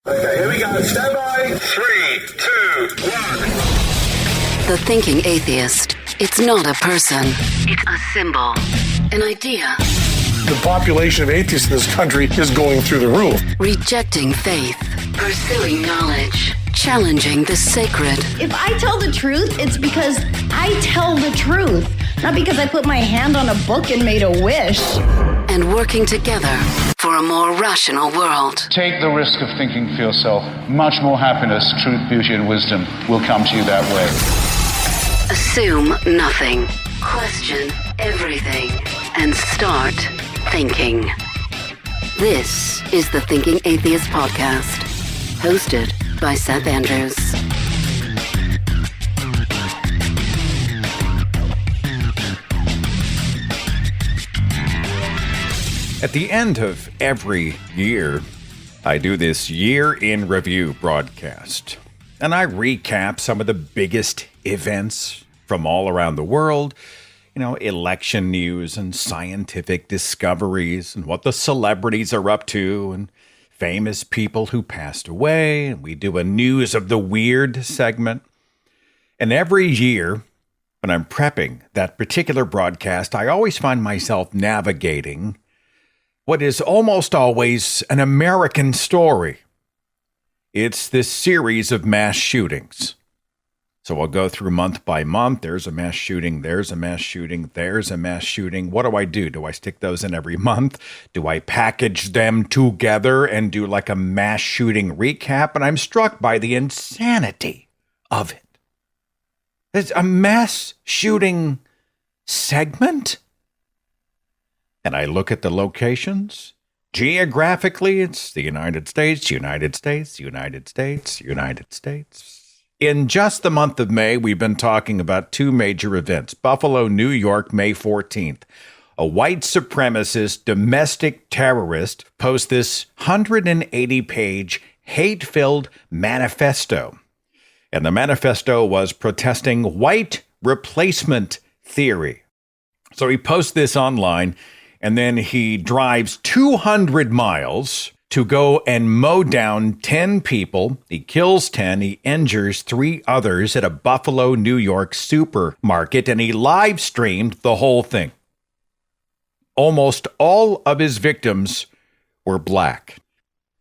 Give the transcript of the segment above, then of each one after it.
Okay, here we go. Stand by. 3, 2, 1. The thinking atheist. It's not a person. It's a symbol. An idea. The population of atheists in this country is going through the roof. Rejecting faith. Pursuing knowledge. Challenging the sacred. If I tell the truth, it's because I tell the truth. Not because I put my hand on a book and made a wish. And working together for a more rational world. Take the risk of thinking for yourself. Much more happiness, truth, beauty, and wisdom will come to you that way. Assume nothing. Question everything. And start thinking. This is the Thinking Atheist Podcast. Hosted by Seth Andrews. At the end of every year, I do this year in review broadcast, and I recap some of the biggest events from all around the world, election news and scientific discoveries and what the celebrities are up to and famous people who passed away. And we do a news of the weird segment. And every year when I'm prepping that particular broadcast, I always find myself navigating what is almost always an American story. It's this series of mass shootings. So I'll go through month by month. There's a mass shooting. There's a mass shooting. There's a mass shooting. What do? Do I stick those in every month? Do I package them together and do like a mass shooting recap? And I'm struck by the insanity of it. There's a mass shooting segment? And I look at the locations. Geographically, it's the United States, United States, United States, United States. In just the month of May, we've been talking about two major events. Buffalo, New York, May 14th. A white supremacist domestic terrorist posts this 180-page hate-filled manifesto. And the manifesto was protesting white replacement theory. So he posts this online, and then he drives 200 miles to go and mow down 10 people. He kills 10. He injures 3 others at a Buffalo, New York supermarket, and he live streamed the whole thing. Almost all of his victims were black.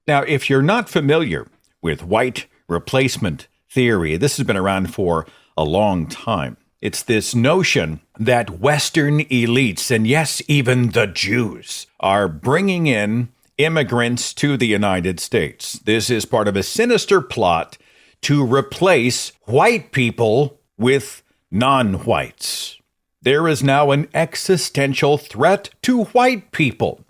Now, if you're not familiar with white replacement theory, this has been around for a long time. It's this notion that Western elites, and yes, even the Jews, are bringing in immigrants to the United States. This is part of a sinister plot to replace white people with non-whites. There is now an existential threat to white people.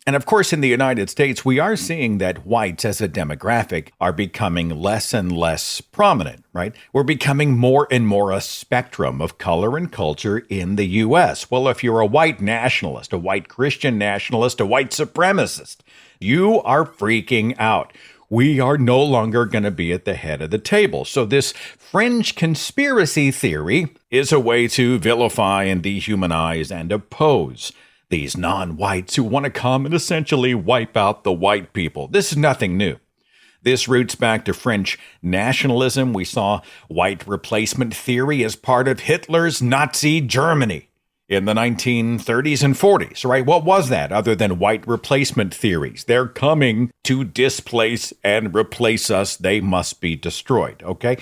And of course, in the United States, we are seeing that whites as a demographic are becoming less and less prominent, right? We're becoming more and more a spectrum of color and culture in the U.S. Well, if you're a white nationalist, a white Christian nationalist, a white supremacist, you are freaking out. We are no longer going to be at the head of the table. So this fringe conspiracy theory is a way to vilify and dehumanize and oppose these non-whites who want to come and essentially wipe out the white people. This is nothing new. This roots back to French nationalism. We saw white replacement theory as part of Hitler's Nazi Germany in the 1930s and 40s, right? What was that other than white replacement theories? They're coming to displace and replace us. They must be destroyed, okay?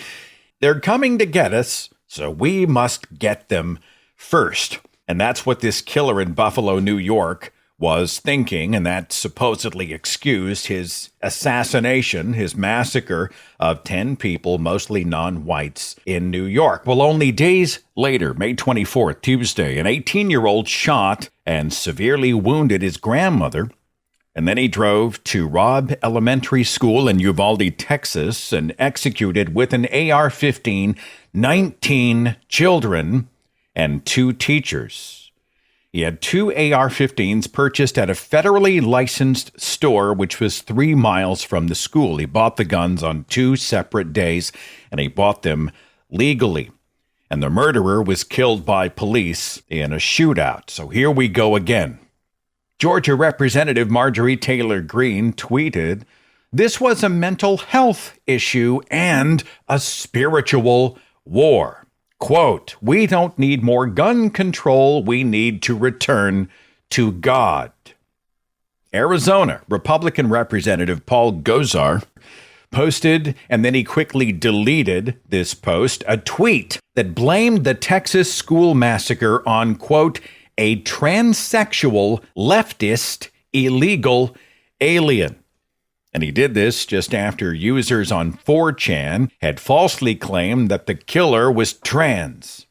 They're coming to get us, so we must get them first. And that's what this killer in Buffalo, New York was thinking, and that supposedly excused his assassination, his massacre of 10 people, mostly non-whites, in New York. Well, only days later, May 24th, Tuesday, an 18-year-old shot and severely wounded his grandmother, and then he drove to Robb Elementary School in Uvalde, Texas, and executed with an AR-15 19 children and 2 teachers. He had 2 AR-15s purchased at a federally licensed store, which was 3 miles from the school. He bought the guns on 2 separate days, and he bought them legally. And the murderer was killed by police in a shootout. So here we go again. Georgia Representative Marjorie Taylor Greene tweeted This was a mental health issue and a spiritual war. Quote, "We don't need more gun control. We need to return to God." Arizona Republican Representative Paul Gosar posted, and then he quickly deleted this post, a tweet that blamed the Texas school massacre on, quote, "a transsexual, leftist, illegal alien." And he did this just after users on 4chan had falsely claimed that the killer was trans.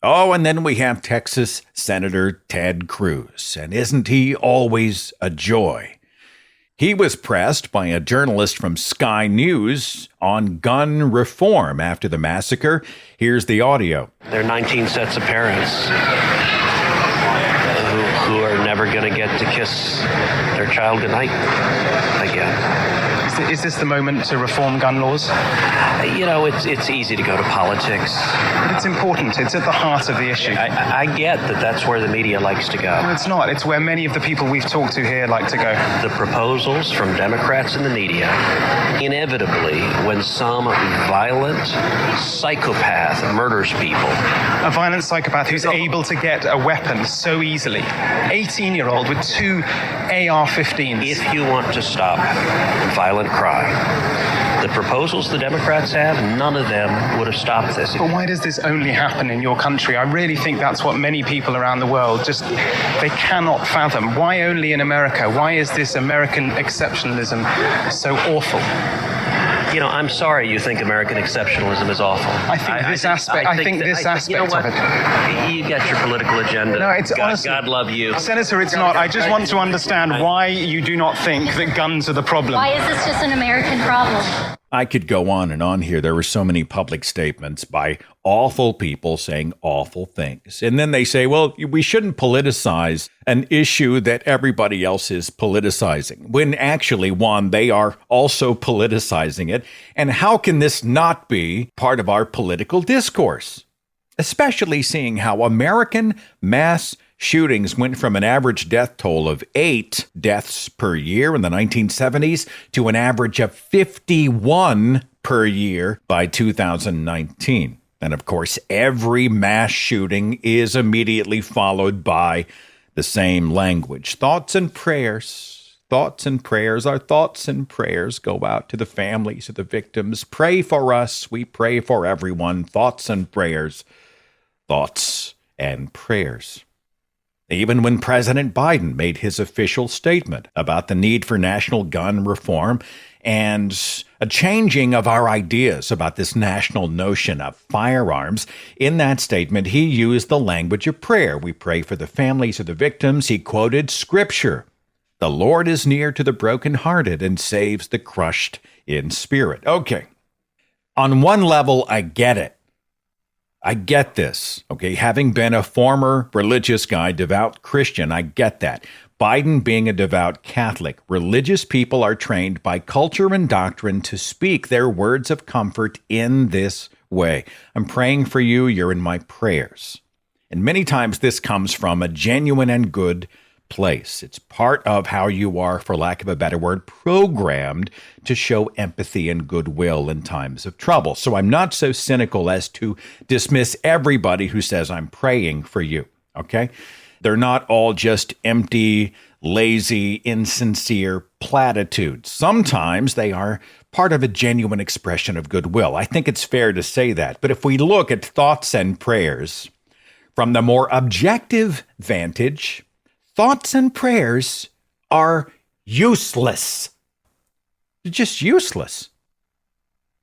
Oh, and then we have Texas Senator Ted Cruz. And isn't he always a joy? He was pressed by a journalist from Sky News on gun reform after the massacre. Here's the audio. There are 19 sets of parents who are never going to get to kiss their child goodnight again. Is this the moment to reform gun laws? You know, it's easy to go to politics. But it's important. It's at the heart of the issue. I get that that's where the media likes to go. No, it's not. It's where many of the people we've talked to here like to go. The proposals from Democrats in the media, inevitably, when some violent psychopath murders people. A violent psychopath who's able to get a weapon so easily. 18-year-old with 2 AR-15s. If you want to stop violent crime, the proposals the Democrats have, none of them would have stopped this. But why does this only happen in your country? I really think that's what many people around the world they cannot fathom. Why only in America? Why is this American exceptionalism so awful? You know, I'm sorry you think American exceptionalism is awful. I think this aspect of it. You get your political agenda. No, it's honestly, God love you. Senator, it's not. I just want to understand why you do not think that guns are the problem. Why is this just an American problem? I could go on and on here. There were so many public statements by awful people saying awful things. And then they say, well, we shouldn't politicize an issue that everybody else is politicizing. When actually, one, they are also politicizing it. And how can this not be part of our political discourse? Especially seeing how American mass shootings went from an average death toll of 8 deaths per year in the 1970s to an average of 51 per year by 2019. And of course, every mass shooting is immediately followed by the same language. Thoughts and prayers. Thoughts and prayers. Our thoughts and prayers go out to the families of the victims. Pray for us. We pray for everyone. Thoughts and prayers. Thoughts and prayers. Even when President Biden made his official statement about the need for national gun reform and a changing of our ideas about this national notion of firearms, in that statement, he used the language of prayer. We pray for the families of the victims. He quoted scripture. The Lord is near to the brokenhearted and saves the crushed in spirit. Okay. On one level, I get it. I get this, okay? Having been a former religious guy, devout Christian, I get that. Biden being a devout Catholic, religious people are trained by culture and doctrine to speak their words of comfort in this way. I'm praying for you. You're in my prayers. And many times this comes from a genuine and good place. It's part of how you are, for lack of a better word, programmed to show empathy and goodwill in times of trouble. So I'm not so cynical as to dismiss everybody who says I'm praying for you, okay? They're not all just empty, lazy, insincere platitudes. Sometimes they are part of a genuine expression of goodwill. I think it's fair to say that. But if we look at thoughts and prayers from the more objective vantage, thoughts and prayers are useless. They're just useless.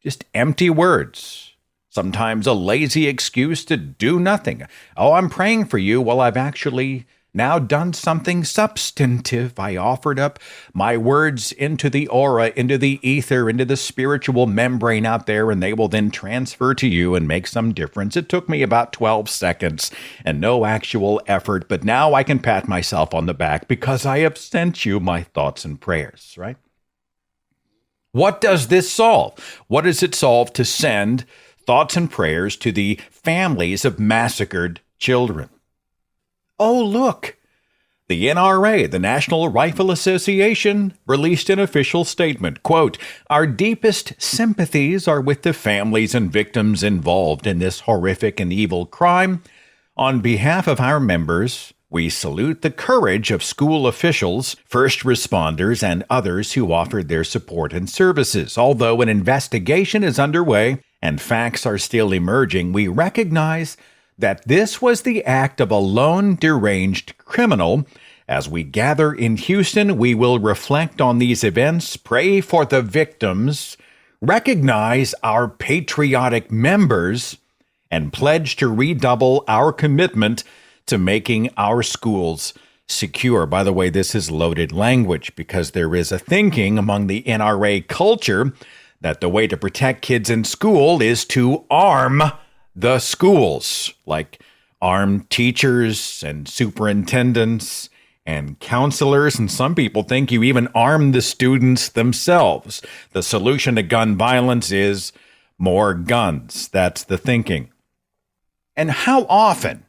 Just empty words. Sometimes a lazy excuse to do nothing. Oh, I'm praying for you. Well, I've actually now done something substantive. I offered up my words into the aura, into the ether, into the spiritual membrane out there, and they will then transfer to you and make some difference. It took me about 12 seconds and no actual effort, but now I can pat myself on the back because I have sent you my thoughts and prayers, right? What does this solve? What does it solve to send thoughts and prayers to the families of massacred children? Oh, look, The NRA, the National Rifle Association, released an official statement. Quote, "Our deepest sympathies are with the families and victims involved in this horrific and evil crime. On behalf of our members, we salute the courage of school officials, first responders, and others who offered their support and services. Although an investigation is underway and facts are still emerging, we recognize that this was the act of a lone, deranged criminal. As we gather in Houston, we will reflect on these events, pray for the victims, recognize our patriotic members, and pledge to redouble our commitment to making our schools secure." By the way, this is loaded language because there is a thinking among the NRA culture that the way to protect kids in school is to arm the schools, like arm teachers and superintendents and counselors. And some people think you even arm the students themselves. The solution to gun violence is more guns. That's the thinking. And how often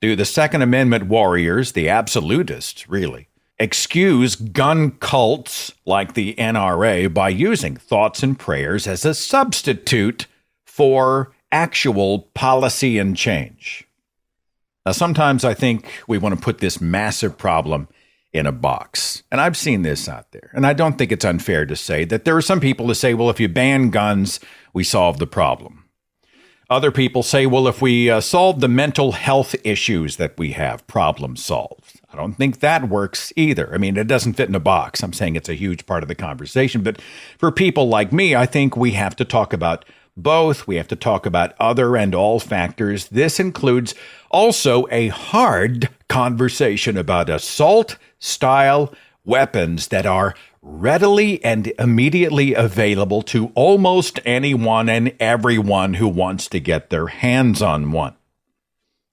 do the Second Amendment warriors, the absolutists, really, excuse gun cults like the NRA by using thoughts and prayers as a substitute for actual policy and change? Now, sometimes I think we want to put this massive problem in a box. And I've seen this out there. And I don't think it's unfair to say that there are some people who say, well, if you ban guns, we solve the problem. Other people say, well, if we solve the mental health issues that we have, problem solved. I don't think that works either. I mean, it doesn't fit in a box. I'm saying it's a huge part of the conversation. But for people like me, I think we have to talk about both. We have to talk about other and all factors. This includes also a hard conversation about assault-style weapons that are readily and immediately available to almost anyone and everyone who wants to get their hands on one.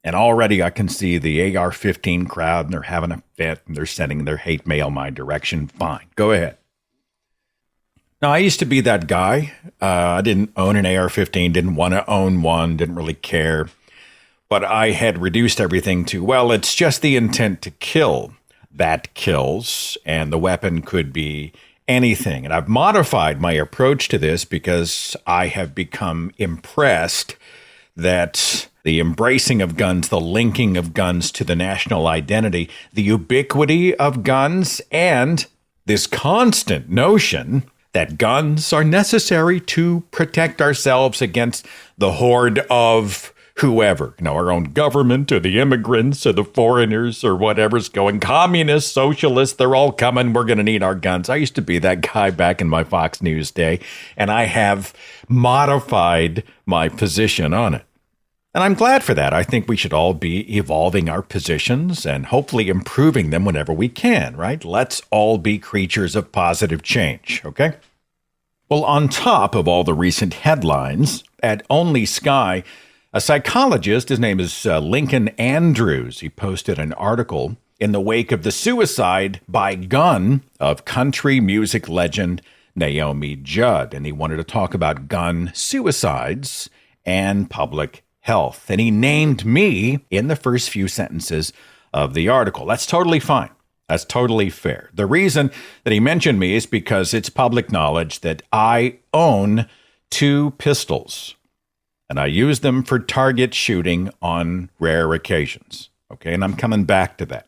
And already I can see the AR-15 crowd, and they're having a fit, and they're sending their hate mail my direction. Fine, go ahead. Now, I used to be that guy. I didn't own an AR-15, didn't want to own one, didn't really care. But I had reduced everything to, well, it's just the intent to kill that kills, and the weapon could be anything. And I've modified my approach to this because I have become impressed that the embracing of guns, the linking of guns to the national identity, the ubiquity of guns, and this constant notion that guns are necessary to protect ourselves against the horde of whoever, our own government or the immigrants or the foreigners or whatever's going, communists, socialists, they're all coming. We're going to need our guns. I used to be that guy back in my Fox News day, and I have modified my position on it. And I'm glad for that. I think we should all be evolving our positions and hopefully improving them whenever we can, right? Let's all be creatures of positive change, okay? Well, on top of all the recent headlines, at Only Sky, a psychologist, his name is Lincoln Andrews, he posted an article in the wake of the suicide by gun of country music legend Naomi Judd. And he wanted to talk about gun suicides and public health. And he named me in the first few sentences of the article. That's totally fine. That's totally fair. The reason that he mentioned me is because it's public knowledge that I own 2 pistols. And I use them for target shooting on rare occasions. Okay, and I'm coming back to that.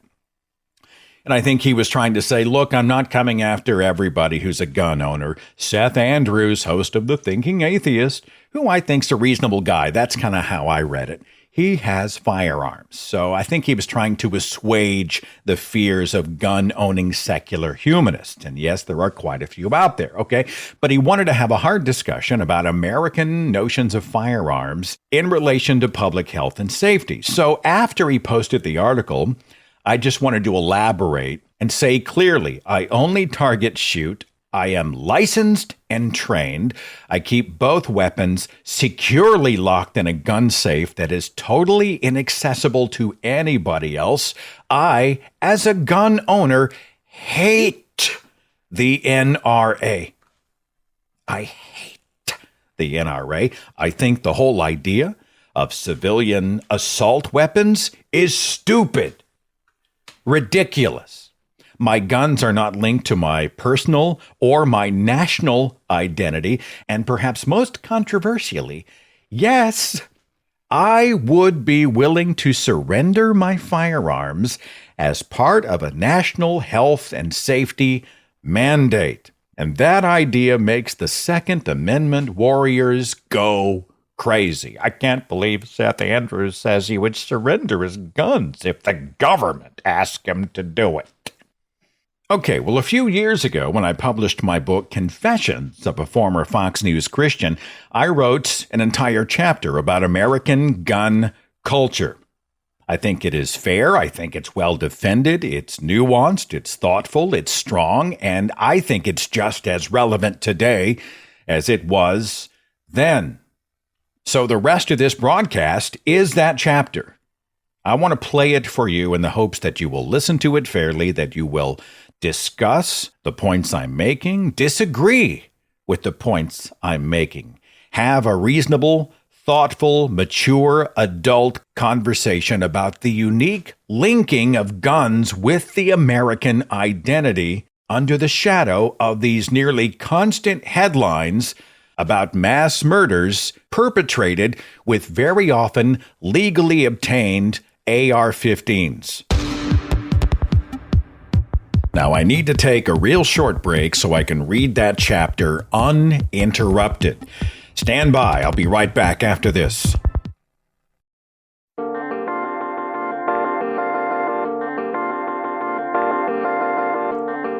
And I think he was trying to say, look, I'm not coming after everybody who's a gun owner. Seth Andrews, host of The Thinking Atheist, who I think's a reasonable guy. That's kind of how I read it. He has firearms. So I think he was trying to assuage the fears of gun-owning secular humanists. And yes, there are quite a few out there, okay? But he wanted to have a hard discussion about American notions of firearms in relation to public health and safety. So after he posted the article, I just wanted to elaborate and say clearly, I only target shoot. I am licensed and trained. I keep both weapons securely locked in a gun safe that is totally inaccessible to anybody else. I, as a gun owner, hate the NRA. I hate the NRA. I think the whole idea of civilian assault weapons is stupid. ridiculous. My guns are not linked to my personal or my national identity, and perhaps most controversially, yes, I would be willing to surrender my firearms as part of a national health and safety mandate. And that idea makes the Second Amendment warriors go crazy. I can't believe Seth Andrews says he would surrender his guns if the government asked him to do it. Okay, well, a few years ago, when I published my book, Confessions of a Former Fox News Christian, I wrote an entire chapter about American gun culture. I think it is fair. I think it's well defended. It's nuanced. It's thoughtful. It's strong. And I think it's just as relevant today as it was then. So the rest of this broadcast is that chapter. I want to play it for you in the hopes that you will listen to it fairly, that you will discuss the points I'm making, disagree with the points I'm making, have a reasonable, thoughtful, mature, adult conversation about the unique linking of guns with the American identity under the shadow of these nearly constant headlines about mass murders perpetrated with very often legally obtained AR-15s. Now, I need to take a real short break so I can read that chapter uninterrupted. Stand by. I'll be right back after this.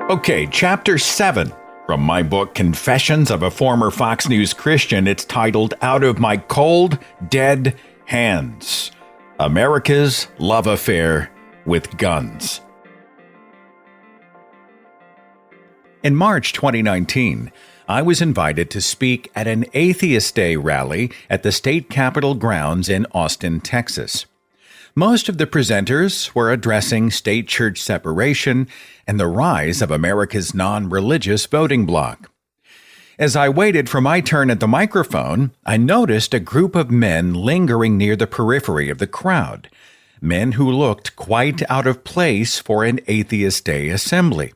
Okay, Chapter 7 from my book, Confessions of a Former Fox News Christian. It's titled Out of My Cold, Dead Hands: America's Love Affair with Guns. In March 2019, I was invited to speak at an Atheist Day rally at the state capitol grounds in Austin, Texas. Most of the presenters were addressing state church separation and the rise of America's non-religious voting bloc. As I waited for my turn at the microphone, I noticed a group of men lingering near the periphery of the crowd, men who looked quite out of place for an Atheist Day assembly.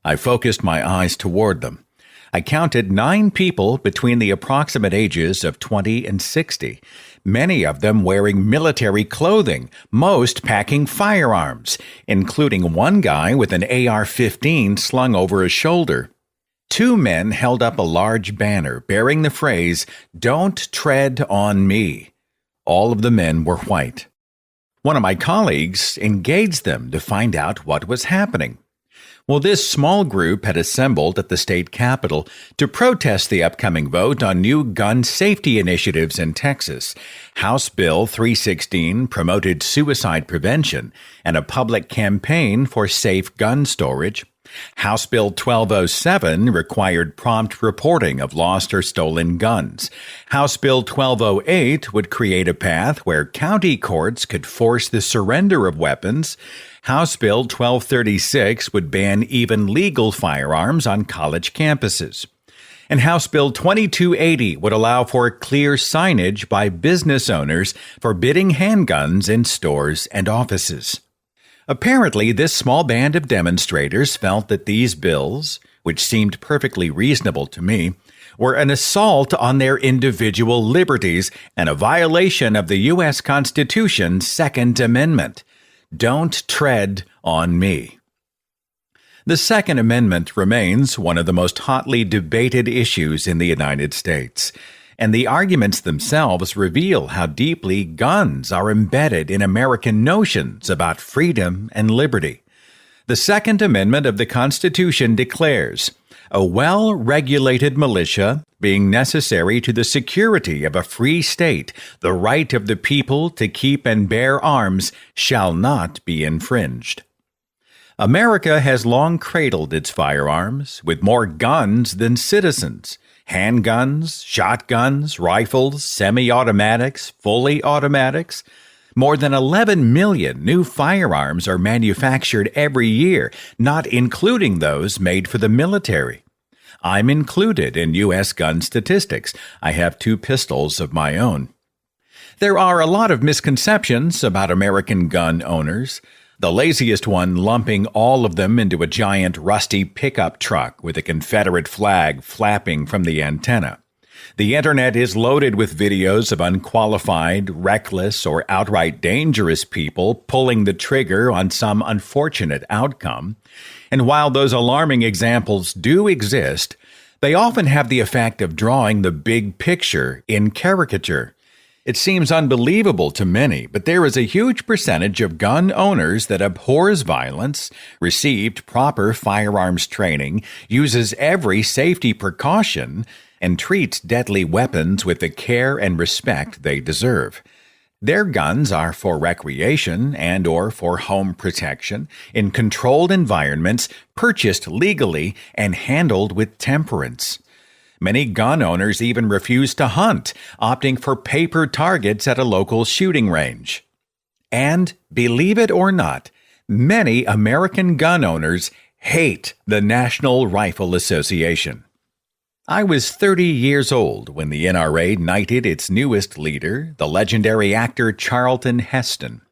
I focused my eyes toward them. I counted 9 people between the approximate ages of 20 and 60, many of them wearing military clothing, most packing firearms, including one guy with an AR-15 slung over his shoulder. 2 men held up a large banner bearing the phrase, "Don't tread on me." All of the men were white. One of my colleagues engaged them to find out what was happening. Well, this small group had assembled at the state capitol to protest the upcoming vote on new gun safety initiatives in Texas. House Bill 316 promoted suicide prevention and a public campaign for safe gun storage. House Bill 1207 required prompt reporting of lost or stolen guns. House Bill 1208 would create a path where county courts could force the surrender of weapons. House Bill 1236 would ban even legal firearms on college campuses. And House Bill 2280 would allow for clear signage by business owners forbidding handguns in stores and offices. Apparently, this small band of demonstrators felt that these bills, which seemed perfectly reasonable to me, were an assault on their individual liberties and a violation of the U.S. Constitution's Second Amendment. Don't tread on me. The Second Amendment remains one of the most hotly debated issues in the United States, and the arguments themselves reveal how deeply guns are embedded in American notions about freedom and liberty. The Second Amendment of the Constitution declares, "A well-regulated militia being necessary to the security of a free state, the right of the people to keep and bear arms shall not be infringed." America has long cradled its firearms with more guns than citizens. Handguns, shotguns, rifles, semi-automatics, fully automatics. More than 11 million new firearms are manufactured every year, not including those made for the military. I'm included in U.S. gun statistics. I have 2 pistols of my own. There are a lot of misconceptions about American gun owners. the laziest one lumping all of them into a giant rusty pickup truck with a Confederate flag flapping from the antenna. The internet is loaded with videos of unqualified, reckless, or outright dangerous people pulling the trigger on some unfortunate outcome. And while those alarming examples do exist, they often have the effect of drawing the big picture in caricature. It seems unbelievable to many, but there is a huge percentage of gun owners that abhors violence, received proper firearms training, uses every safety precaution, and treats deadly weapons with the care and respect they deserve. Their guns are for recreation and or for home protection in controlled environments, purchased legally and handled with temperance. Many gun owners even refuse to hunt, opting for paper targets at a local shooting range. And, believe it or not, many American gun owners hate the National Rifle Association. I was 30 years old when the NRA knighted its newest leader, the legendary actor Charlton Heston.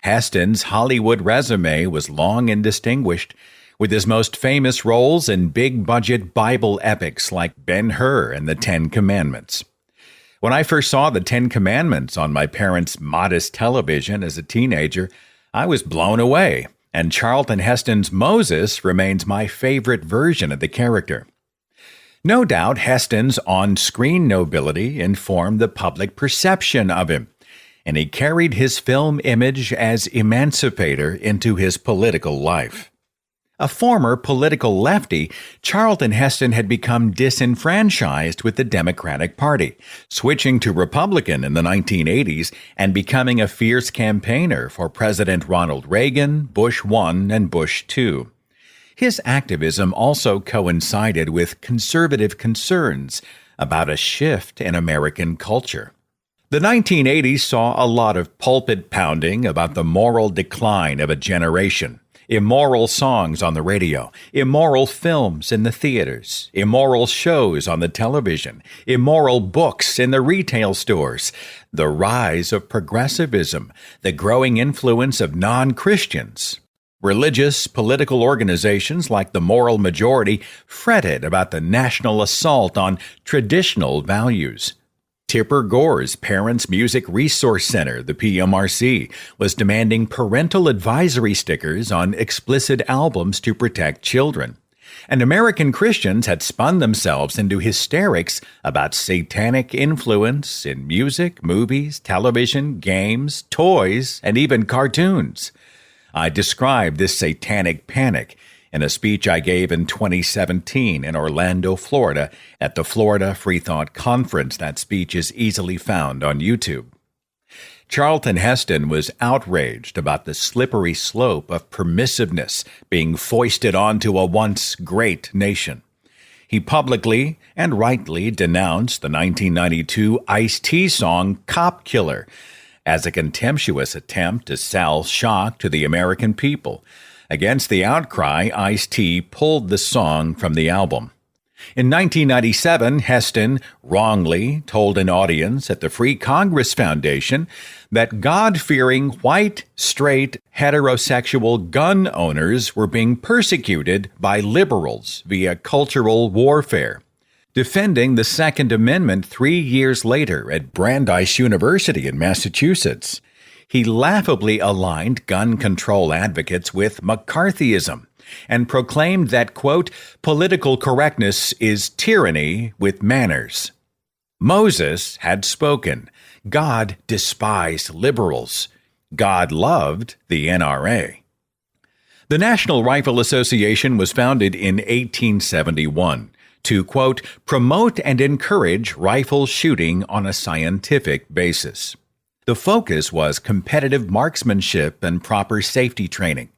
Heston's Hollywood resume was long and distinguished, with his most famous roles in big-budget Bible epics like Ben-Hur and the Ten Commandments. When I first saw the Ten Commandments on my parents' modest television as a teenager, I was blown away, and Charlton Heston's Moses remains my favorite version of the character. No doubt Heston's on-screen nobility informed the public perception of him, and he carried his film image as emancipator into his political life. A former political lefty, Charlton Heston had become disenfranchised with the Democratic Party, switching to Republican in the 1980s and becoming a fierce campaigner for President Ronald Reagan, Bush I, and Bush II. His activism also coincided with conservative concerns about a shift in American culture. The 1980s saw a lot of pulpit pounding about the moral decline of a generation. Immoral songs on the radio, immoral films in the theaters, immoral shows on the television, immoral books in the retail stores, the rise of progressivism, the growing influence of non-Christians. Religious, political organizations like the Moral Majority fretted about the national assault on traditional values. Tipper Gore's Parents Music Resource Center, the PMRC, was demanding parental advisory stickers on explicit albums to protect children. And American Christians had spun themselves into hysterics about satanic influence in music, movies, television, games, toys, and even cartoons. I described this satanic panic in a speech I gave in 2017 in Orlando, Florida, at the Florida Free Thought Conference. That speech is easily found on YouTube. Charlton Heston was outraged about the slippery slope of permissiveness being foisted onto a once great nation. He publicly and rightly denounced the 1992 Ice-T song Cop Killer as a contemptuous attempt to sell shock to the American people. Against the outcry, Ice-T pulled the song from the album. In 1997, Heston wrongly told an audience at the Free Congress Foundation that God-fearing, white, straight, heterosexual gun owners were being persecuted by liberals via cultural warfare. Defending the Second Amendment 3 years later at Brandeis University in Massachusetts, he laughably aligned gun control advocates with McCarthyism and proclaimed that, quote, political correctness is tyranny with manners. Moses had spoken. God despised liberals. God loved the NRA. The National Rifle Association was founded in 1871 to, quote, promote and encourage rifle shooting on a scientific basis. The focus was competitive marksmanship and proper safety training.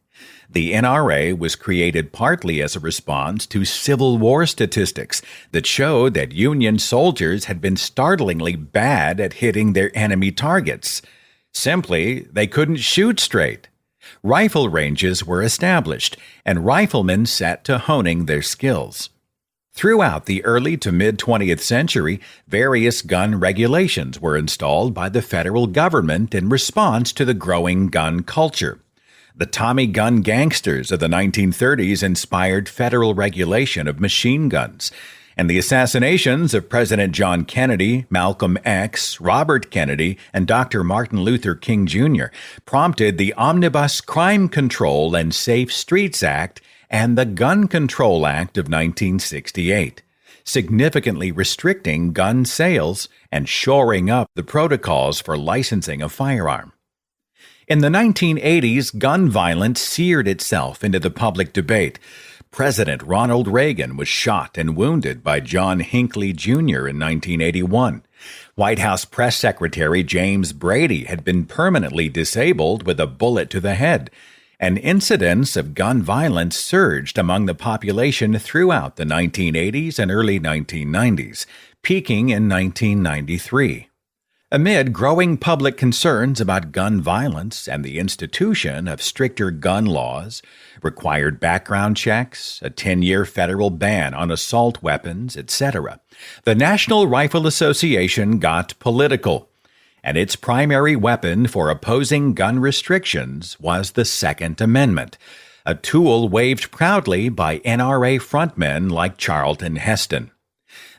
The NRA was created partly as a response to Civil War statistics that showed that Union soldiers had been startlingly bad at hitting their enemy targets. Simply, they couldn't shoot straight. Rifle ranges were established, and riflemen set to honing their skills. Throughout the early to mid-20th century, various gun regulations were installed by the federal government in response to the growing gun culture. The Tommy gun gangsters of the 1930s inspired federal regulation of machine guns, and the assassinations of President John Kennedy, Malcolm X, Robert Kennedy, and Dr. Martin Luther King Jr. prompted the Omnibus Crime Control and Safe Streets Act and the Gun Control Act of 1968, significantly restricting gun sales and shoring up the protocols for licensing a firearm. In the 1980s, gun violence seared itself into the public debate. President Ronald Reagan was shot and wounded by John Hinckley Jr. in 1981. White House Press Secretary James Brady had been permanently disabled with a bullet to the head, and incidents of gun violence surged among the population throughout the 1980s and early 1990s, peaking in 1993. Amid growing public concerns about gun violence and the institution of stricter gun laws, required background checks, a 10-year federal ban on assault weapons, etc., the National Rifle Association got political, and its primary weapon for opposing gun restrictions was the Second Amendment, a tool waved proudly by NRA frontmen like Charlton Heston.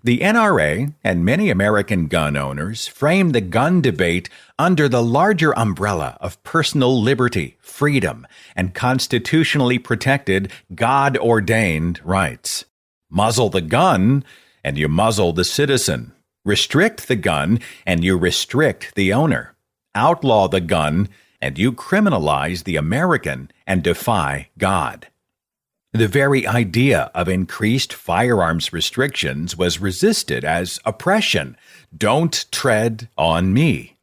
The NRA and many American gun owners framed the gun debate under the larger umbrella of personal liberty, freedom, and constitutionally protected, God-ordained rights. Muzzle the gun, and you muzzle the citizen. Restrict the gun, and you restrict the owner. Outlaw the gun, and you criminalize the American and defy God. The very idea of increased firearms restrictions was resisted as oppression. Don't tread on me.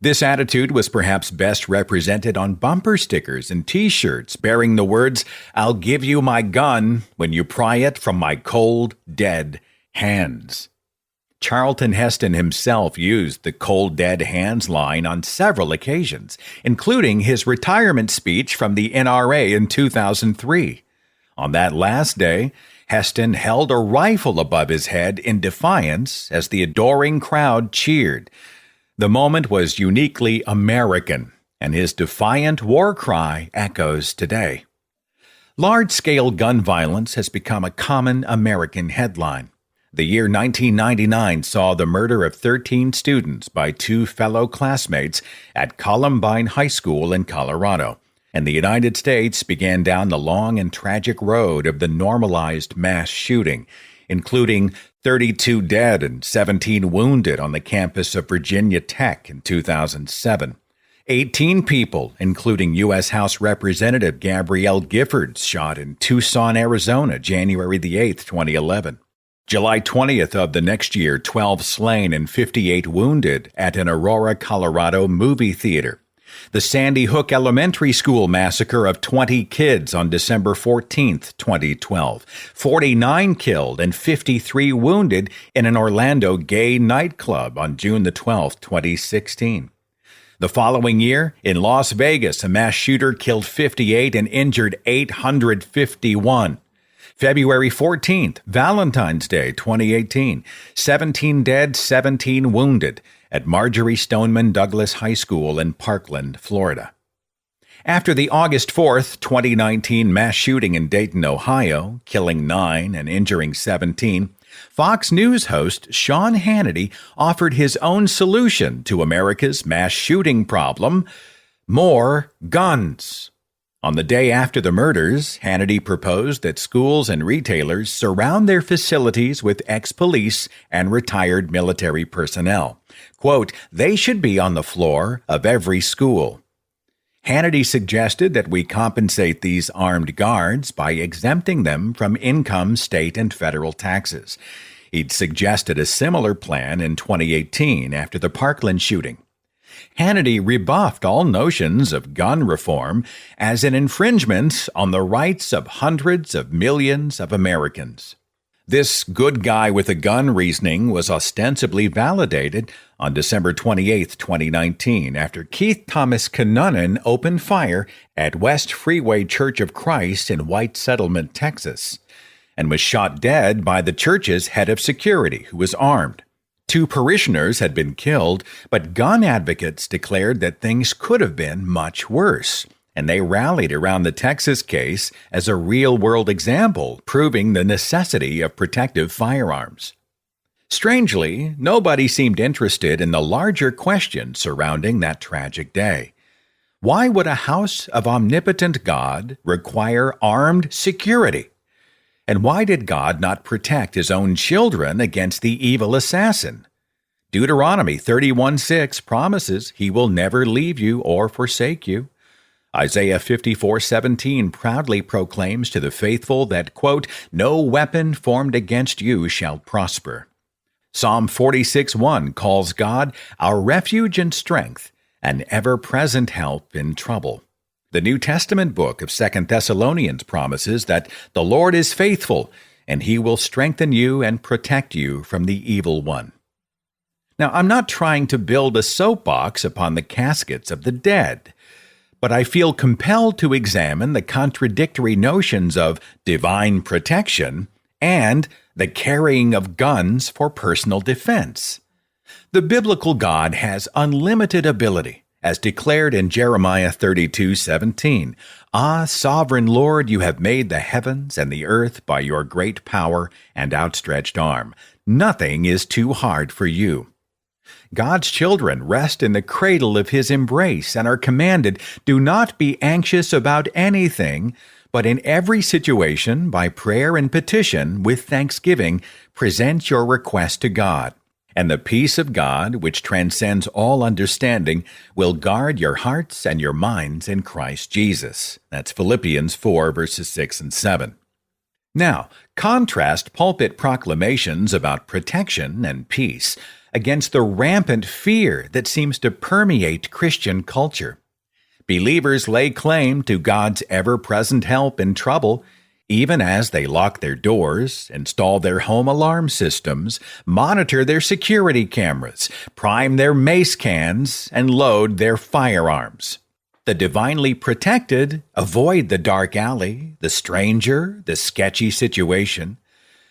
This attitude was perhaps best represented on bumper stickers and T-shirts bearing the words, "I'll give you my gun when you pry it from my cold, dead hands." Charlton Heston himself used the cold, dead hands line on several occasions, including his retirement speech from the NRA in 2003. On that last day, Heston held a rifle above his head in defiance as the adoring crowd cheered. The moment was uniquely American, and his defiant war cry echoes today. Large-scale gun violence has become a common American headline. The year 1999 saw the murder of 13 students by two fellow classmates at Columbine High School in Colorado. And the United States began down the long and tragic road of the normalized mass shooting, including 32 dead and 17 wounded on the campus of Virginia Tech in 2007. 18 people, including U.S. House Representative Gabrielle Giffords, shot in Tucson, Arizona, January the 8th, 2011. July 20th of the next year, 12 slain and 58 wounded at an Aurora, Colorado movie theater. The Sandy Hook Elementary School massacre of 20 kids on December 14th, 2012. 49 killed and 53 wounded in an Orlando gay nightclub on June the 12th, 2016. The following year, in Las Vegas, a mass shooter killed 58 and injured 851. February 14th, Valentine's Day, 2018. 17 dead, 17 wounded at Marjorie Stoneman Douglas High School in Parkland, Florida. After the August 4th, 2019 mass shooting in Dayton, Ohio, killing 9 and injuring 17, Fox News host Sean Hannity offered his own solution to America's mass shooting problem: more guns. On the day after the murders, Hannity proposed that schools and retailers surround their facilities with ex-police and retired military personnel. Quote, "They should be on the floor of every school." Hannity suggested that we compensate these armed guards by exempting them from income, state, and federal taxes. He'd suggested a similar plan in 2018 after the Parkland shooting. Hannity rebuffed all notions of gun reform as an infringement on the rights of hundreds of millions of Americans. This good guy with a gun reasoning was ostensibly validated on December 28, 2019, after Keith Thomas Connunen opened fire at West Freeway Church of Christ in White Settlement, Texas, and was shot dead by the church's head of security, who was armed. 2 parishioners had been killed, but gun advocates declared that things could have been much worse, and they rallied around the Texas case as a real-world example proving the necessity of protective firearms. Strangely, nobody seemed interested in the larger question surrounding that tragic day. Why would a house of omnipotent God require armed security? And why did God not protect his own children against the evil assassin? Deuteronomy 31:6 promises he will never leave you or forsake you. Isaiah 54:17 proudly proclaims to the faithful that, quote, no weapon formed against you shall prosper. Psalm 46:1 calls God our refuge and strength, an ever-present help in trouble. The New Testament book of 2 Thessalonians promises that the Lord is faithful, and he will strengthen you and protect you from the evil one. Now, I'm not trying to build a soapbox upon the caskets of the dead, but I feel compelled to examine the contradictory notions of divine protection and the carrying of guns for personal defense. The biblical God has unlimited ability, as declared in Jeremiah 32:17. Ah, sovereign Lord, you have made the heavens and the earth by your great power and outstretched arm. Nothing is too hard for you. God's children rest in the cradle of his embrace and are commanded, do not be anxious about anything, but in every situation, by prayer and petition, with thanksgiving, present your request to God. And the peace of God, which transcends all understanding, will guard your hearts and your minds in Christ Jesus. That's Philippians 4, verses 6 and 7. Now, contrast pulpit proclamations about protection and peace against the rampant fear that seems to permeate Christian culture. Believers lay claim to God's ever-present help in trouble, even as they lock their doors, install their home alarm systems, monitor their security cameras, prime their mace cans, and load their firearms. The divinely protected avoid the dark alley, the stranger, the sketchy situation.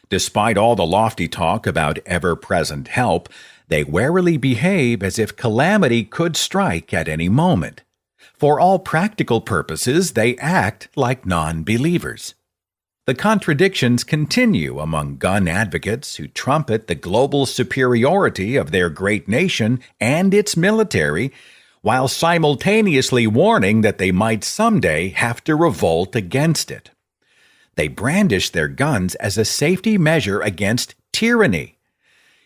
Despite all the lofty talk about ever-present help, they warily behave as if calamity could strike at any moment. For all practical purposes, they act like non-believers. The contradictions continue among gun advocates who trumpet the global superiority of their great nation and its military, while simultaneously warning that they might someday have to revolt against it. They brandish their guns as a safety measure against tyranny.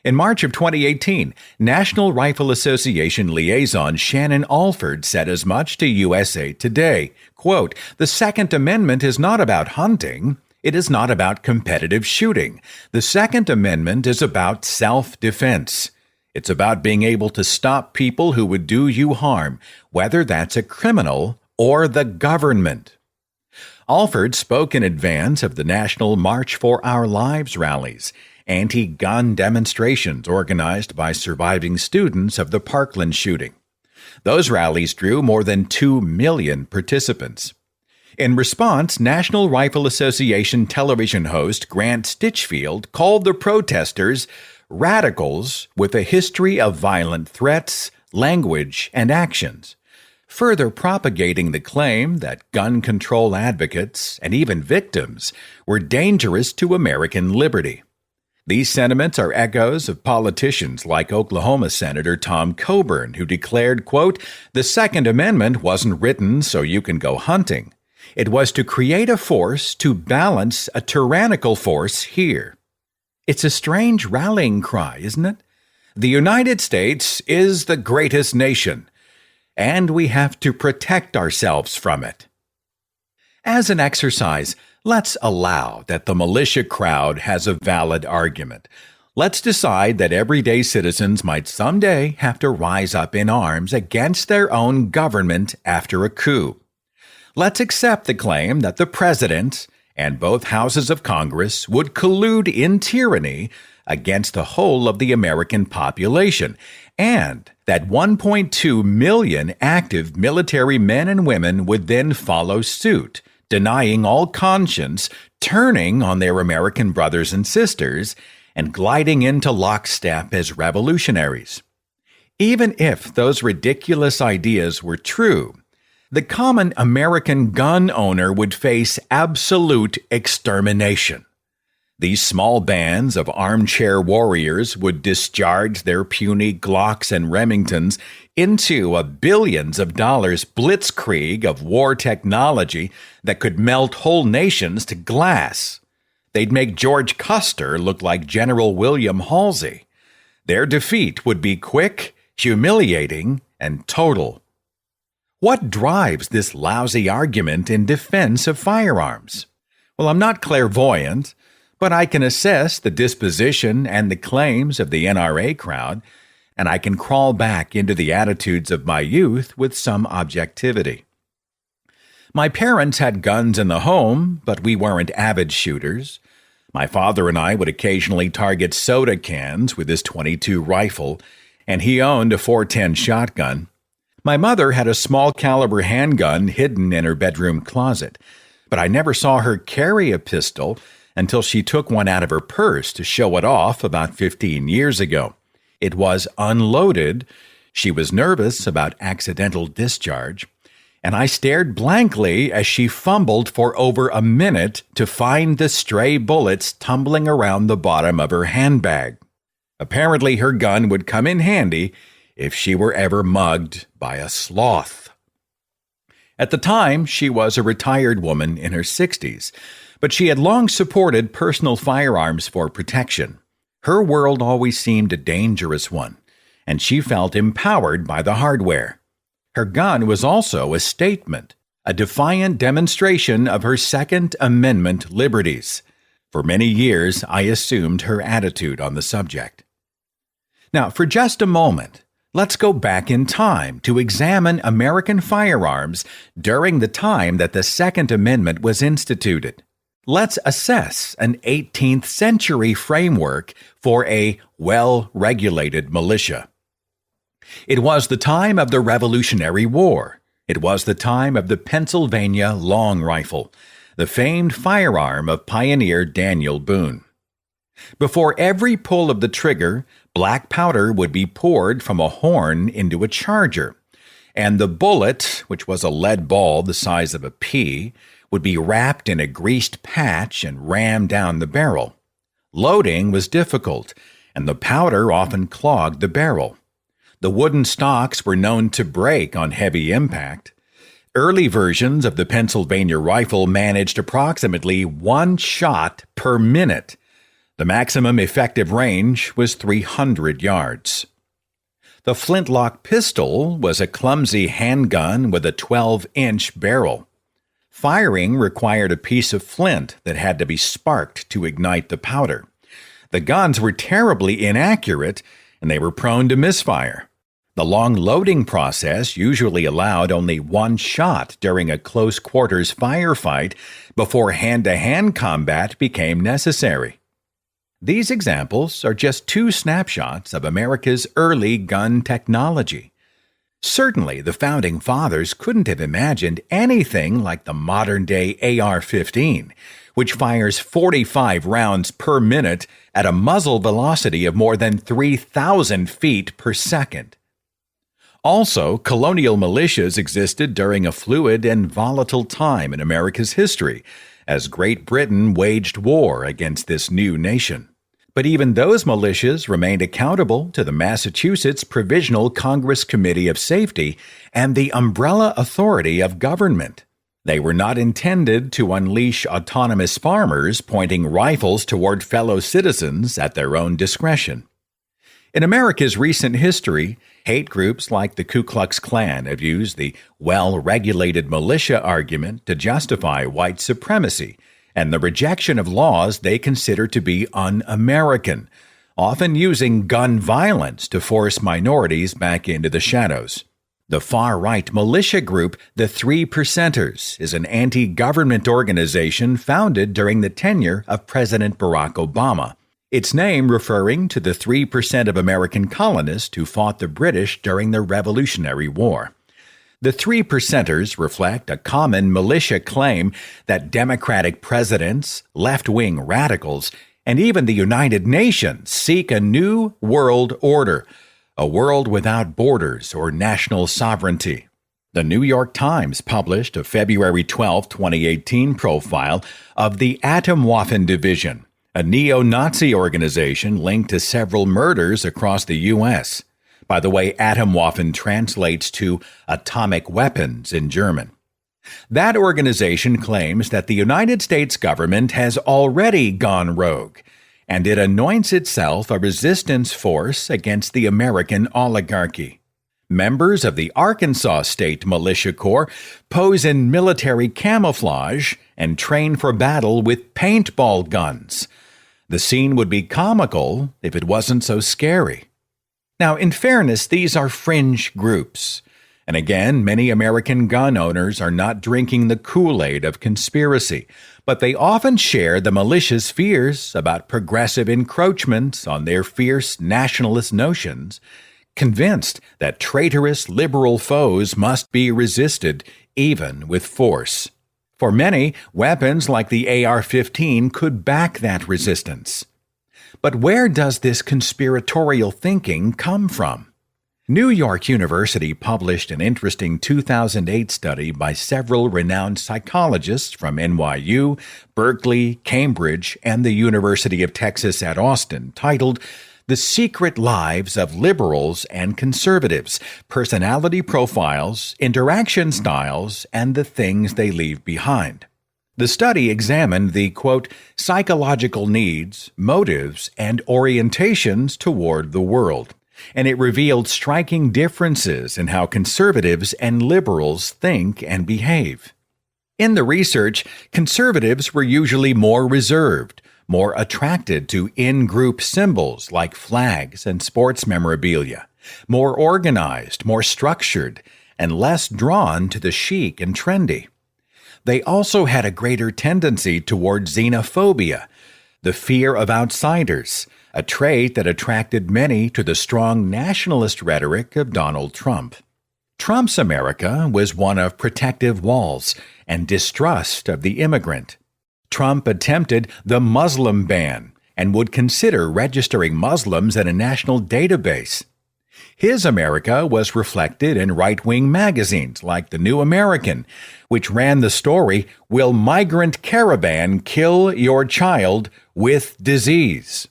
In March of 2018, National Rifle Association liaison Shannon Alford said as much to USA Today, quote, the Second Amendment is not about hunting. It is not about competitive shooting. The Second Amendment is about self-defense. It's about being able to stop people who would do you harm, whether that's a criminal or the government. Alford spoke in advance of the National March for Our Lives rallies, anti-gun demonstrations organized by surviving students of the Parkland shooting. Those rallies drew more than 2 million participants. In response, National Rifle Association television host Grant Stitchfield called the protesters radicals with a history of violent threats, language, and actions, further propagating the claim that gun control advocates and even victims were dangerous to American liberty. These sentiments are echoes of politicians like Oklahoma Senator Tom Coburn, who declared, quote, the Second Amendment wasn't written so you can go hunting. It was to create a force to balance a tyrannical force here. It's a strange rallying cry, isn't it? The United States is the greatest nation, and we have to protect ourselves from it. As an exercise, let's allow that the militia crowd has a valid argument. Let's decide that everyday citizens might someday have to rise up in arms against their own government after a coup. Let's accept the claim that the president and both houses of Congress would collude in tyranny against the whole of the American population, and that 1.2 million active military men and women would then follow suit, denying all conscience, turning on their American brothers and sisters, and gliding into lockstep as revolutionaries. Even if those ridiculous ideas were true, the common American gun owner would face absolute extermination. These small bands of armchair warriors would discharge their puny Glocks and Remingtons into a billions of dollars blitzkrieg of war technology that could melt whole nations to glass. They'd make George Custer look like General William Halsey. Their defeat would be quick, humiliating, and total. What drives this lousy argument in defense of firearms? Well, I'm not clairvoyant, but I can assess the disposition and the claims of the NRA crowd, and I can crawl back into the attitudes of my youth with some objectivity. My parents had guns in the home, but we weren't avid shooters. My father and I would occasionally target soda cans with his .22 rifle, and he owned a .410 shotgun. My mother had a small caliber handgun hidden in her bedroom closet, but I never saw her carry a pistol until she took one out of her purse to show it off about 15 years ago. It was unloaded. She was nervous about accidental discharge, and I stared blankly as she fumbled for over a minute to find the stray bullets tumbling around the bottom of her handbag. Apparently, her gun would come in handy if she were ever mugged by a sloth. At the time, she was a retired woman in her 60s, but she had long supported personal firearms for protection. Her world always seemed a dangerous one, and she felt empowered by the hardware. Her gun was also a statement, a defiant demonstration of her Second Amendment liberties. For many years, I assumed her attitude on the subject. Now, for just a moment, let's go back in time to examine American firearms during the time that the Second Amendment was instituted. Let's assess an 18th century framework for a well-regulated militia. It was the time of the Revolutionary War. It was the time of the Pennsylvania long rifle, the famed firearm of pioneer Daniel Boone. Before every pull of the trigger, black powder would be poured from a horn into a charger, and the bullet, which was a lead ball the size of a pea, would be wrapped in a greased patch and rammed down the barrel. Loading was difficult, and the powder often clogged the barrel. The wooden stocks were known to break on heavy impact. Early versions of the Pennsylvania rifle managed approximately 1 shot per minute. The maximum effective range was 300 yards. The flintlock pistol was a clumsy handgun with a 12-inch barrel. Firing required a piece of flint that had to be sparked to ignite the powder. The guns were terribly inaccurate, and they were prone to misfire. The long loading process usually allowed only 1 shot during a close-quarters firefight before hand-to-hand combat became necessary. These examples are just 2 snapshots of America's early gun technology. Certainly, the Founding Fathers couldn't have imagined anything like the modern-day AR-15, which fires 45 rounds per minute at a muzzle velocity of more than 3,000 feet per second. Also, colonial militias existed during a fluid and volatile time in America's history, as Great Britain waged war against this new nation. But even those militias remained accountable to the Massachusetts Provisional Congress Committee of Safety and the umbrella authority of government. They were not intended to unleash autonomous farmers pointing rifles toward fellow citizens at their own discretion. In America's recent history, hate groups like the Ku Klux Klan have used the well-regulated militia argument to justify white supremacy and the rejection of laws they consider to be un-American, often using gun violence to force minorities back into the shadows. The far-right militia group, the 3%ers, is an anti-government organization founded during the tenure of President Barack Obama, its name referring to the 3% of American colonists who fought the British during the Revolutionary War. The 3%ers reflect a common militia claim that Democratic presidents, left-wing radicals, and even the United Nations seek a new world order, a world without borders or national sovereignty. The New York Times published a February 12, 2018 profile of the Atomwaffen Division, a neo-Nazi organization linked to several murders across the U.S. By the way, Atomwaffen translates to atomic weapons in German. That organization claims that the United States government has already gone rogue, and it anoints itself a resistance force against the American oligarchy. Members of the Arkansas State Militia Corps pose in military camouflage and train for battle with paintball guns. The scene would be comical if it wasn't so scary. Now, in fairness, these are fringe groups. And again, many American gun owners are not drinking the Kool-Aid of conspiracy, but they often share the militia's fears about progressive encroachment on their fierce nationalist notions, convinced that traitorous liberal foes must be resisted, even with force. For many, weapons like the AR-15 could back that resistance. But where does this conspiratorial thinking come from? New York University published an interesting 2008 study by several renowned psychologists from NYU, Berkeley, Cambridge, and the University of Texas at Austin, titled The Secret Lives of Liberals and Conservatives, Personality Profiles, Interaction Styles, and the Things They Leave Behind. The study examined the, quote, psychological needs, motives, and orientations toward the world, and it revealed striking differences in how conservatives and liberals think and behave. In the research, conservatives were usually more reserved, more attracted to in-group symbols like flags and sports memorabilia, more organized, more structured, and less drawn to the chic and trendy. They also had a greater tendency toward xenophobia, the fear of outsiders, a trait that attracted many to the strong nationalist rhetoric of Donald Trump. Trump's America was one of protective walls and distrust of the immigrant. Trump attempted the Muslim ban and would consider registering Muslims in a national database. His America was reflected in right-wing magazines like The New American, which ran the story, "Will Migrant Caravan Kill Your Child with Disease?"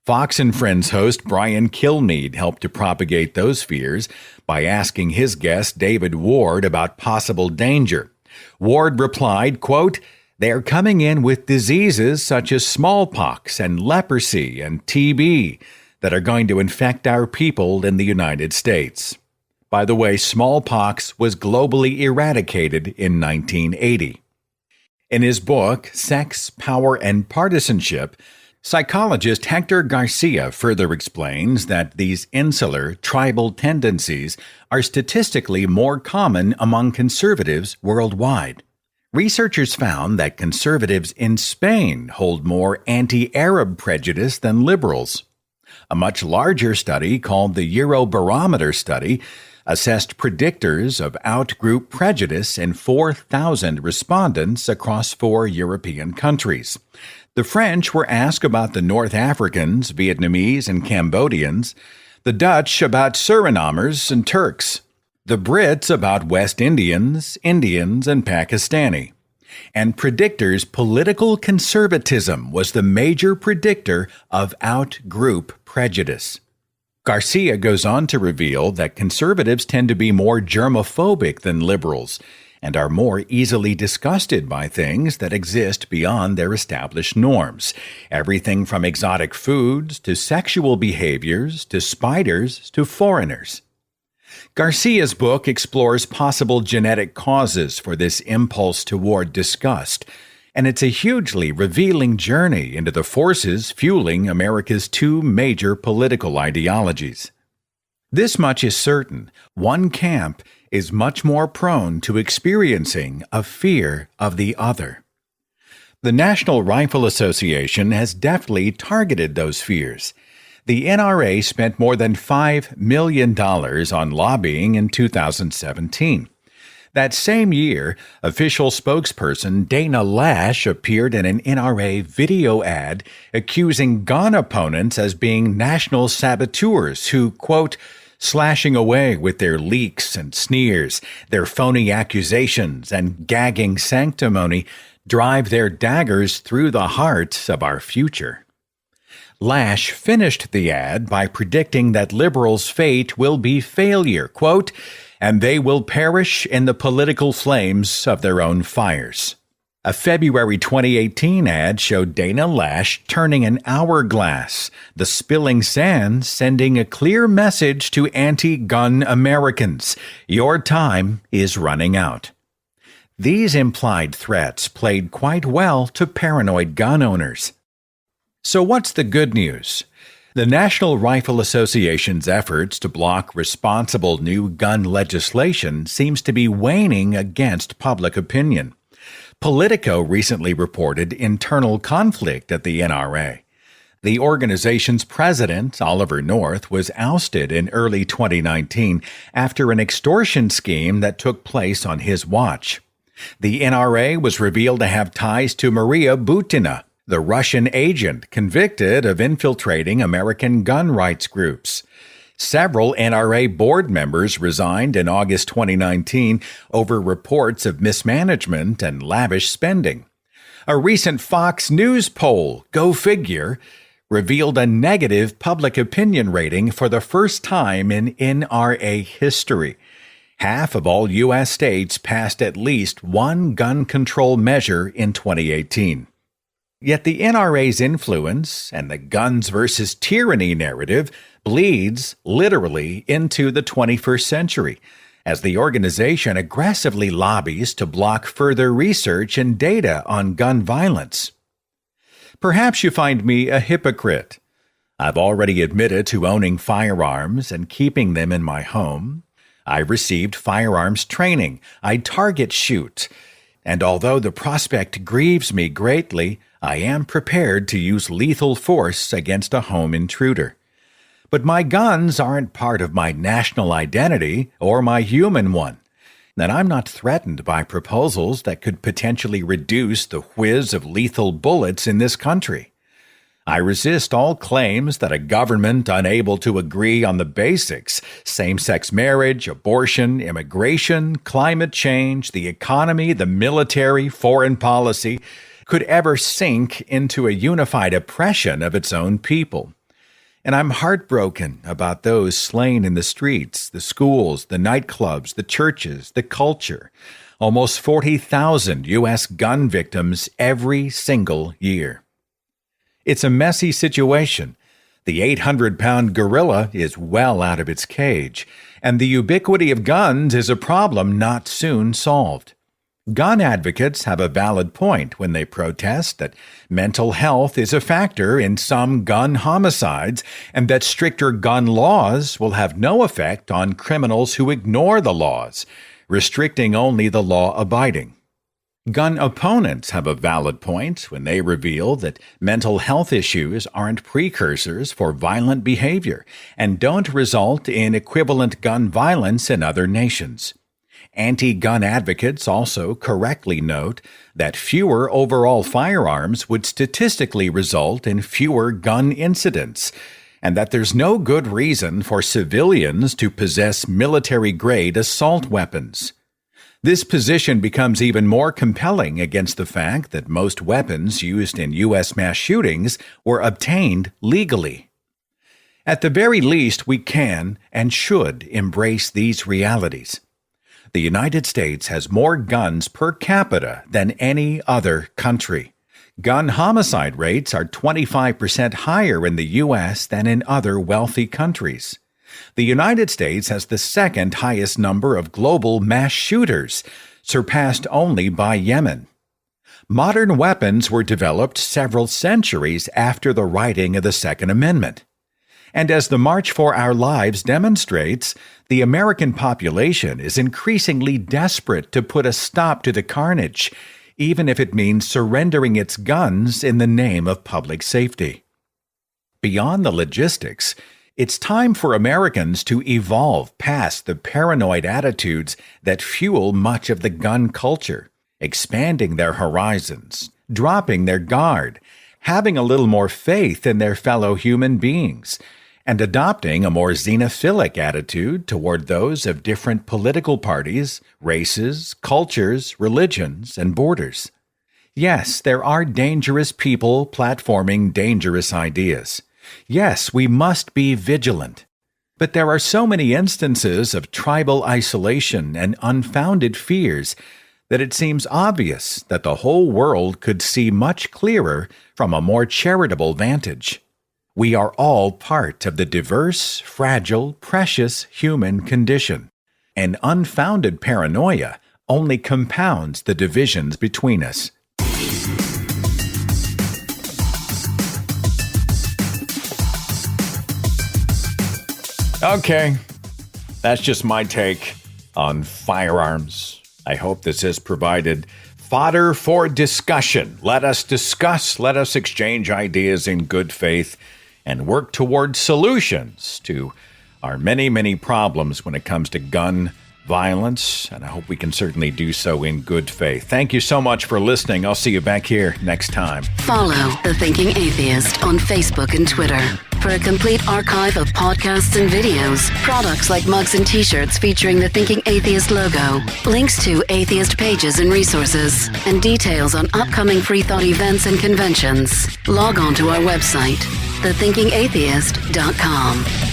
Fox and Friends host Brian Kilmeade helped to propagate those fears by asking his guest David Ward about possible danger. Ward replied, quote, "They're coming in with diseases such as smallpox and leprosy and TB that are going to infect our people in the United States." By the way, smallpox was globally eradicated in 1980. In his book, Sex, Power, and Partisanship, psychologist Hector Garcia further explains that these insular, tribal tendencies are statistically more common among conservatives worldwide. Researchers found that conservatives in Spain hold more anti-Arab prejudice than liberals. A much larger study called the Eurobarometer study assessed predictors of out-group prejudice in 4,000 respondents across 4 European countries. The French were asked about the North Africans, Vietnamese, and Cambodians, the Dutch about Surinamers and Turks, the Brits about West Indians, Indians, and Pakistani. And predictors' political conservatism was the major predictor of out-group prejudice. Garcia goes on to reveal that conservatives tend to be more germophobic than liberals and are more easily disgusted by things that exist beyond their established norms, everything from exotic foods to sexual behaviors to spiders to foreigners. Garcia's book explores possible genetic causes for this impulse toward disgust, and it's a hugely revealing journey into the forces fueling America's 2 major political ideologies. This much is certain: one camp is much more prone to experiencing a fear of the other. The National Rifle Association has deftly targeted those fears. The NRA spent more than $5 million on lobbying in 2017. That same year, official spokesperson Dana Lash appeared in an NRA video ad accusing gun opponents as being national saboteurs who, quote, slashing away with their leaks and sneers, their phony accusations and gagging sanctimony, drive their daggers through the heart of our future. Lash finished the ad by predicting that liberals' fate will be failure, quote, and they will perish in the political flames of their own fires. A February 2018 ad showed Dana Lash turning an hourglass, the spilling sand sending a clear message to anti-gun Americans. Your time is running out. These implied threats played quite well to paranoid gun owners. So what's the good news? The National Rifle Association's efforts to block responsible new gun legislation seems to be waning against public opinion. Politico recently reported internal conflict at the NRA. The organization's president, Oliver North, was ousted in early 2019 after an extortion scheme that took place on his watch. The NRA was revealed to have ties to Maria Butina, the Russian agent convicted of infiltrating American gun rights groups. Several NRA board members resigned in August 2019 over reports of mismanagement and lavish spending. A recent Fox News poll, go figure, revealed a negative public opinion rating for the first time in NRA history. Half of all U.S. states passed at least one gun control measure in 2018. Yet the NRA's influence and the guns versus tyranny narrative bleeds literally into the 21st century, as the organization aggressively lobbies to block further research and data on gun violence. Perhaps you find me a hypocrite. I've already admitted to owning firearms and keeping them in my home. I received firearms training. I target shoot. And although the prospect grieves me greatly, I am prepared to use lethal force against a home intruder. But my guns aren't part of my national identity or my human one, and I'm not threatened by proposals that could potentially reduce the whiz of lethal bullets in this country. I resist all claims that a government unable to agree on the basics, same-sex marriage, abortion, immigration, climate change, the economy, the military, foreign policy, could ever sink into a unified oppression of its own people. And I'm heartbroken about those slain in the streets, the schools, the nightclubs, the churches, the culture. Almost 40,000 U.S. gun victims every single year. It's a messy situation. The 800-pound gorilla is well out of its cage, and the ubiquity of guns is a problem not soon solved. Gun advocates have a valid point when they protest that mental health is a factor in some gun homicides and that stricter gun laws will have no effect on criminals who ignore the laws, restricting only the law-abiding. Gun opponents have a valid point when they reveal that mental health issues aren't precursors for violent behavior and don't result in equivalent gun violence in other nations. Anti-gun advocates also correctly note that fewer overall firearms would statistically result in fewer gun incidents, and that there's no good reason for civilians to possess military-grade assault weapons. This position becomes even more compelling against the fact that most weapons used in U.S. mass shootings were obtained legally. At the very least, we can and should embrace these realities. The United States has more guns per capita than any other country. Gun homicide rates are 25% higher in the U.S. than in other wealthy countries. The United States has the second highest number of global mass shooters, surpassed only by Yemen. Modern weapons were developed several centuries after the writing of the Second Amendment. And as the March for Our Lives demonstrates, the American population is increasingly desperate to put a stop to the carnage, even if it means surrendering its guns in the name of public safety. Beyond the logistics, it's time for Americans to evolve past the paranoid attitudes that fuel much of the gun culture, expanding their horizons, dropping their guard, having a little more faith in their fellow human beings, and adopting a more xenophilic attitude toward those of different political parties, races, cultures, religions, and borders. Yes, there are dangerous people platforming dangerous ideas. Yes, we must be vigilant. But there are so many instances of tribal isolation and unfounded fears that it seems obvious that the whole world could see much clearer from a more charitable vantage. We are all part of the diverse, fragile, precious human condition, and unfounded paranoia only compounds the divisions between us. Okay, that's just my take on firearms. I hope this has provided fodder for discussion. Let us discuss, let us exchange ideas in good faith, and work towards solutions to our many, many problems when it comes to gun violence, and I hope we can certainly do so in good faith. Thank you so much for listening. I'll see you back here next time. Follow The Thinking Atheist on Facebook and Twitter for a complete archive of podcasts and videos, products like mugs and t-shirts featuring the Thinking Atheist logo, links to atheist pages and resources, and details on upcoming free thought events and conventions. Log on to our website, thethinkingatheist.com.